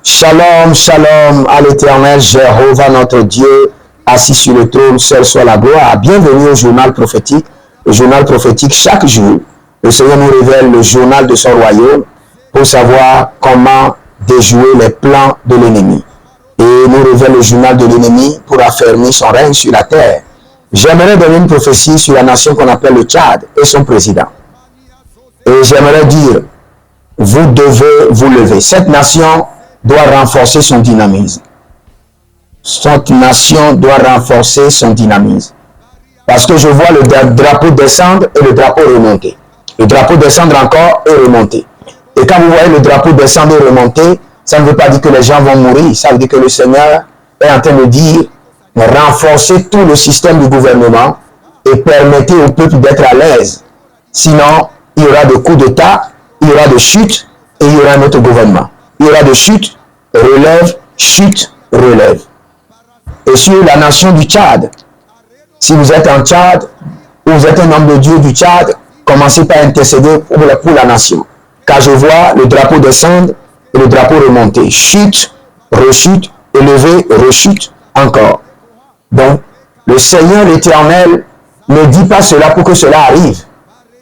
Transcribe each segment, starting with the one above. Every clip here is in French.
Shalom, shalom à l'Éternel, Jéhovah notre Dieu, assis sur le trône, seul soit la gloire. Bienvenue au journal prophétique. Le journal prophétique, chaque jour, le Seigneur nous révèle le journal de son royaume pour savoir comment déjouer les plans de l'ennemi. Et nous révèle le journal de l'ennemi pour affermir son règne sur la terre. J'aimerais donner une prophétie sur la nation qu'on appelle le Tchad et son président. Et j'aimerais dire, vous devez vous lever. Cette nation doit renforcer son dynamisme. Cette nation doit renforcer son dynamisme. Parce que je vois le drapeau descendre et le drapeau remonter. Le drapeau descendre encore et remonter. Et quand vous voyez le drapeau descendre et remonter, ça ne veut pas dire que les gens vont mourir. Ça veut dire que le Seigneur est en train de dire, renforcez tout le système du gouvernement et permettez au peuple d'être à l'aise. Sinon, il y aura des coups d'État, il y aura des chutes et il y aura un autre gouvernement. Il y aura des chutes, relève, chute, relève. Et sur la nation du Tchad, si vous êtes en Tchad, ou vous êtes un homme de Dieu du Tchad, commencez par intercéder pour la nation. Car je vois le drapeau descendre et le drapeau remonter. Chute, rechute, élevé, rechute, encore. Donc, le Seigneur l'Éternel ne dit pas cela pour que cela arrive.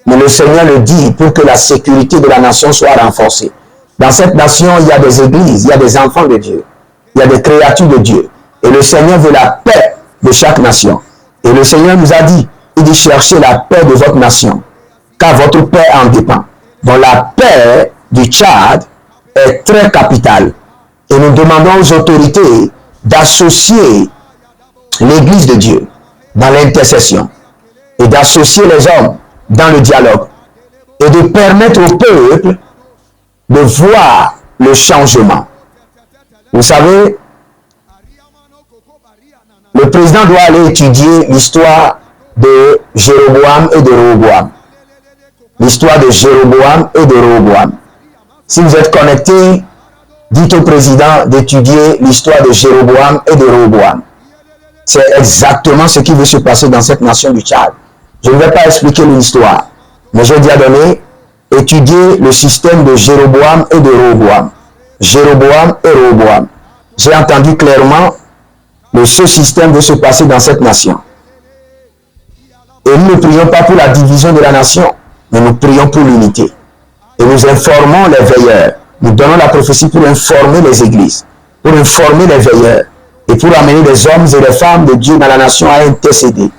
Mais le Seigneur le dit pour que la sécurité de la nation soit renforcée. Dans cette nation, il y a des églises, il y a des enfants de Dieu, il y a des créatures de Dieu. Et le Seigneur veut la paix de chaque nation. Et le Seigneur nous a dit, il dit chercher la paix de votre nation, car votre paix en dépend. Donc la paix du Tchad est très capitale. Et nous demandons aux autorités d'associer l'Église de Dieu dans l'intercession et d'associer les hommes dans le dialogue et de permettre au peuple de voir le changement. Vous savez, le président doit aller étudier l'histoire de Jéroboam et de Rehoboam. L'histoire de Jéroboam et de Rehoboam. Si vous êtes connecté, dites au président d'étudier l'histoire de Jéroboam et de Rehoboam. C'est exactement ce qui veut se passer dans cette nation du Tchad. Je ne vais pas expliquer l'histoire, mais je dis à donner, étudier le système de Jéroboam et de Rehoboam. Jéroboam et Rehoboam. J'ai entendu clairement que ce système veut se passer dans cette nation. Et nous ne prions pas pour la division de la nation, mais nous prions pour l'unité. Et nous informons les veilleurs. Nous donnons la prophétie pour informer les églises, pour informer les veilleurs, et pour amener les hommes et les femmes de Dieu dans la nation à intercéder.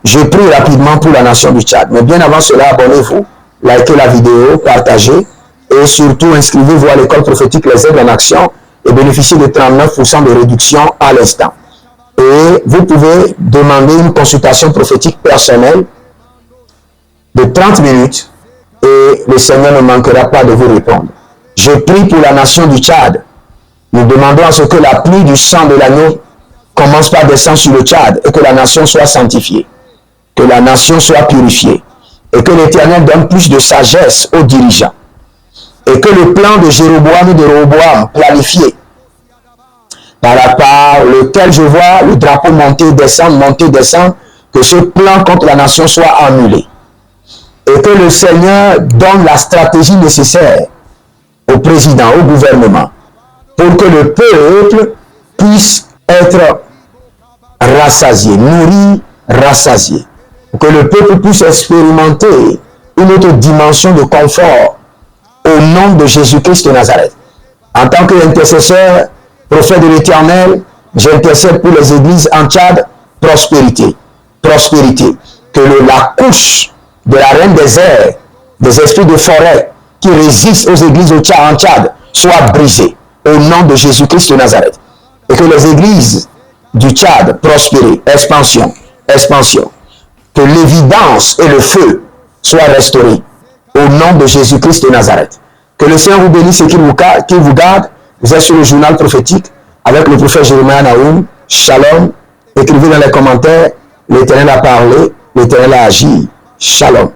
Je prie rapidement pour la nation du Tchad. Mais bien avant cela, abonnez-vous, likez la vidéo, partagez, et surtout inscrivez-vous à l'école prophétique Les Aides en Action et bénéficiez de 39% de réduction à l'instant. Et vous pouvez demander une consultation prophétique personnelle de 30 minutes et le Seigneur ne manquera pas de vous répondre. Je prie pour la nation du Tchad. Nous demandons à ce que la pluie du sang de l'agneau commence par descendre sur le Tchad et que la nation soit sanctifiée, que la nation soit purifiée et que l'Éternel donne plus de sagesse aux dirigeants et que le plan de Jéroboam et de Rehoboam planifié par lequel je vois le drapeau monter, descendre, que ce plan contre la nation soit annulé et que le Seigneur donne la stratégie nécessaire au président, au gouvernement, pour que le peuple puisse être rassasié, nourri, rassasié. Pour que le peuple puisse expérimenter une autre dimension de confort au nom de Jésus-Christ de Nazareth. En tant qu'intercesseur, prophète de l'Éternel, j'intercède pour les églises en Tchad, prospérité. Prospérité. Que la couche de la reine des airs, des esprits de forêt qui résistent aux églises en Tchad, soit brisée au nom de Jésus-Christ de Nazareth. Et que les églises du Tchad prospèrent. Expansion. Expansion. Que l'évidence et le feu soient restaurés au nom de Jésus-Christ de Nazareth. Que le Seigneur vous bénisse et qu'il vous garde. Vous êtes sur le journal prophétique avec le prophète Jérémie Naoum. Shalom. Écrivez dans les commentaires, l'Éternel a parlé, l'Éternel a agi. Shalom.